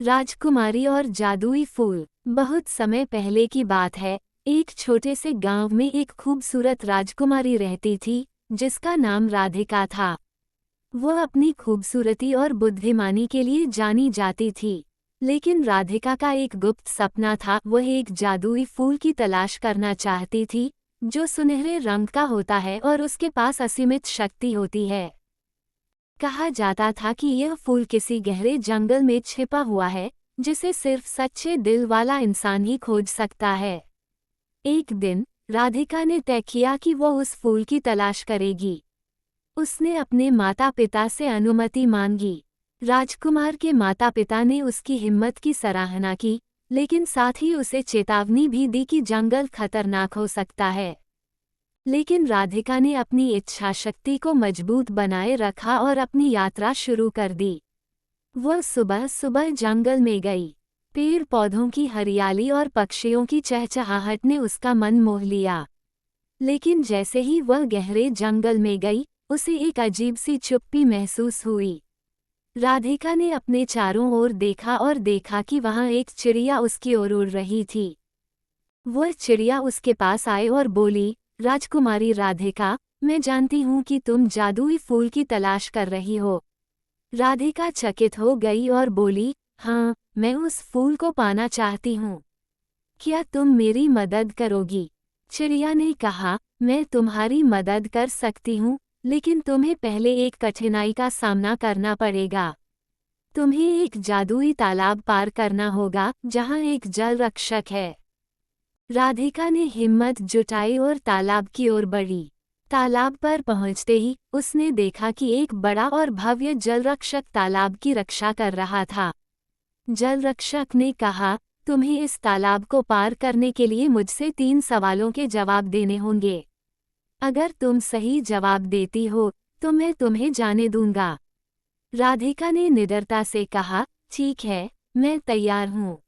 राजकुमारी और जादुई फूल। बहुत समय पहले की बात है। एक छोटे से गांव में एक खूबसूरत राजकुमारी रहती थी, जिसका नाम राधिका था। वह अपनी खूबसूरती और बुद्धिमानी के लिए जानी जाती थी। लेकिन राधिका का एक गुप्त सपना था। वह एक जादुई फूल की तलाश करना चाहती थी, जो सुनहरे रंग का होता है और उसके पास असीमित शक्ति होती है। कहा जाता था कि यह फूल किसी गहरे जंगल में छिपा हुआ है, जिसे सिर्फ सच्चे दिल वाला इंसान ही खोज सकता है। एक दिन राधिका ने तय किया कि वह उस फूल की तलाश करेगी। उसने अपने माता पिता से अनुमति मांगी। राजकुमार के माता पिता ने उसकी हिम्मत की सराहना की, लेकिन साथ ही उसे चेतावनी भी दी कि जंगल खतरनाक हो सकता है। लेकिन राधिका ने अपनी इच्छा शक्ति को मजबूत बनाए रखा और अपनी यात्रा शुरू कर दी। वह सुबह सुबह जंगल में गई। पेड़ पौधों की हरियाली और पक्षियों की चहचहाहट ने उसका मन मोह लिया। लेकिन जैसे ही वह गहरे जंगल में गई, उसे एक अजीब सी चुप्पी महसूस हुई। राधिका ने अपने चारों ओर देखा और देखा कि वहां एक चिड़िया उसकी ओर उड़ रही थी। वह चिड़िया उसके पास आई और बोली, राजकुमारी राधिका, मैं जानती हूँ कि तुम जादुई फूल की तलाश कर रही हो। राधिका चकित हो गई और बोली, हाँ, मैं उस फूल को पाना चाहती हूँ। क्या तुम मेरी मदद करोगी? चिड़िया ने कहा, मैं तुम्हारी मदद कर सकती हूँ, लेकिन तुम्हें पहले एक कठिनाई का सामना करना पड़ेगा। तुम्हें एक जादुई तालाब पार करना होगा, जहाँ एक जल रक्षक है। राधिका ने हिम्मत जुटाई और तालाब की ओर बढ़ी। तालाब पर पहुंचते ही उसने देखा कि एक बड़ा और भव्य जलरक्षक तालाब की रक्षा कर रहा था। जलरक्षक ने कहा, तुम्हें इस तालाब को पार करने के लिए मुझसे 3 सवालों के जवाब देने होंगे। अगर तुम सही जवाब देती हो, तो मैं तुम्हें जाने दूंगा। राधिका ने निडरता से कहा, ठीक है, मैं तैयार हूँ।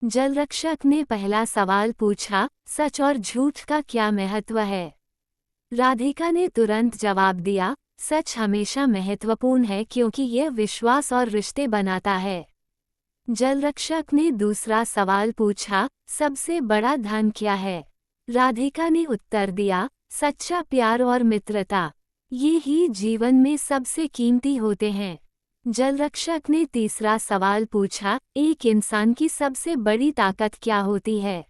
जलरक्षक ने पहला सवाल पूछा, सच और झूठ का क्या महत्व है? राधिका ने तुरंत जवाब दिया, सच हमेशा महत्वपूर्ण है क्योंकि यह विश्वास और रिश्ते बनाता है। जलरक्षक ने दूसरा सवाल पूछा, सबसे बड़ा धन क्या है? राधिका ने उत्तर दिया, सच्चा प्यार और मित्रता। ये ही जीवन में सबसे कीमती होते हैं। जलरक्षक ने तीसरा सवाल पूछा, एक इंसान की सबसे बड़ी ताकत क्या होती है?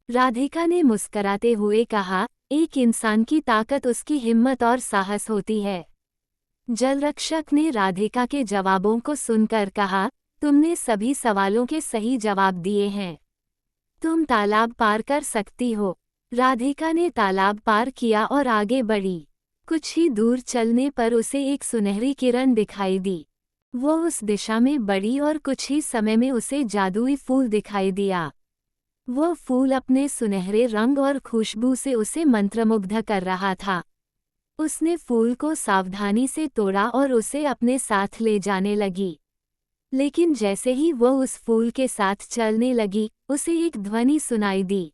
राधिका ने मुस्कराते हुए कहा, एक इंसान की ताकत उसकी हिम्मत और साहस होती है। जलरक्षक ने राधिका के जवाबों को सुनकर कहा, तुमने सभी सवालों के सही जवाब दिए हैं। तुम तालाब पार कर सकती हो। राधिका ने तालाब पार किया और आगे बढ़ी। कुछ ही दूर चलने पर उसे एक सुनहरी किरण दिखाई दी। वो उस दिशा में बढ़ी और कुछ ही समय में उसे जादुई फूल दिखाई दिया। वो फूल अपने सुनहरे रंग और खुशबू से उसे मंत्रमुग्ध कर रहा था। उसने फूल को सावधानी से तोड़ा और उसे अपने साथ ले जाने लगी। लेकिन जैसे ही वह उस फूल के साथ चलने लगी, उसे एक ध्वनि सुनाई दी।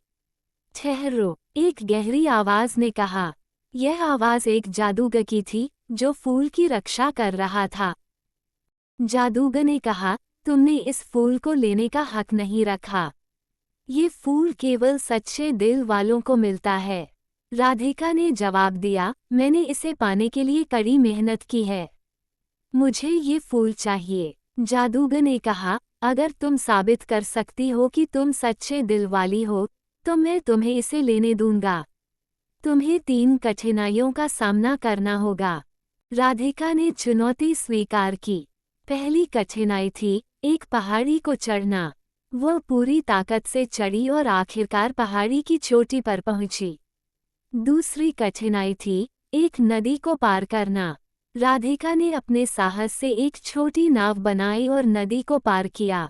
ठहरो, एक गहरी आवाज ने कहा। यह आवाज एक जादूगर की थी, जो फूल की रक्षा कर रहा था। जादूगर ने कहा, तुमने इस फूल को लेने का हक नहीं रखा। ये फूल केवल सच्चे दिल वालों को मिलता है। राधिका ने जवाब दिया, मैंने इसे पाने के लिए कड़ी मेहनत की है। मुझे ये फूल चाहिए। जादूगर ने कहा, अगर तुम साबित कर सकती हो कि तुम सच्चे दिल वाली हो, तो मैं तुम्हें इसे लेने दूंगा। तुम्हें 3 कठिनाइयों का सामना करना होगा। राधिका ने चुनौती स्वीकार की। पहली कठिनाई थी, एक पहाड़ी को चढ़ना। वह पूरी ताकत से चढ़ी और आखिरकार पहाड़ी की चोटी पर पहुंची। दूसरी कठिनाई थी, एक नदी को पार करना। राधिका ने अपने साहस से एक छोटी नाव बनाई और नदी को पार किया।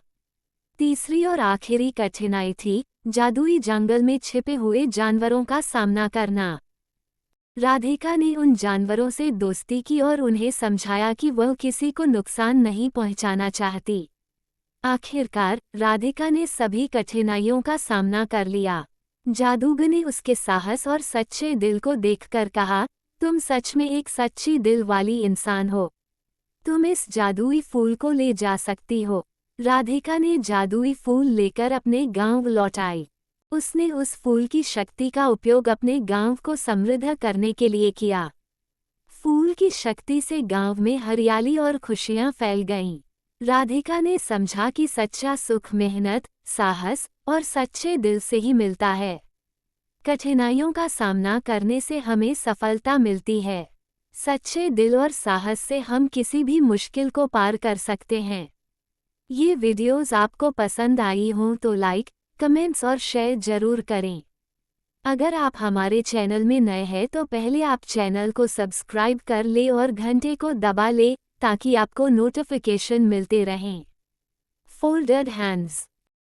तीसरी और आखिरी कठिनाई थी, जादुई जंगल में छिपे हुए जानवरों का सामना करना। राधिका ने उन जानवरों से दोस्ती की और उन्हें समझाया कि वह किसी को नुकसान नहीं पहुंचाना चाहती। आखिरकार राधिका ने सभी कठिनाइयों का सामना कर लिया। जादूगर ने उसके साहस और सच्चे दिल को देखकर कहा, तुम सच में एक सच्ची दिल वाली इंसान हो। तुम इस जादुई फूल को ले जा सकती हो। राधिका ने जादुई फूल लेकर अपने गांव लौट आई। उसने उस फूल की शक्ति का उपयोग अपने गांव को समृद्ध करने के लिए किया। फूल की शक्ति से गांव में हरियाली और खुशियां फैल गईं। राधिका ने समझा कि सच्चा सुख मेहनत, साहस और सच्चे दिल से ही मिलता है। कठिनाइयों का सामना करने से हमें सफलता मिलती है। सच्चे दिल और साहस से हम किसी भी मुश्किल को पार कर सकते हैं। ये वीडियोस आपको पसंद आई हों तो लाइक, कमेंट्स और शेयर जरूर करें। अगर आप हमारे चैनल में नए हैं तो पहले आप चैनल को सब्सक्राइब कर ले और घंटे को दबा ले ताकि आपको नोटिफिकेशन मिलते रहें। Folded hands.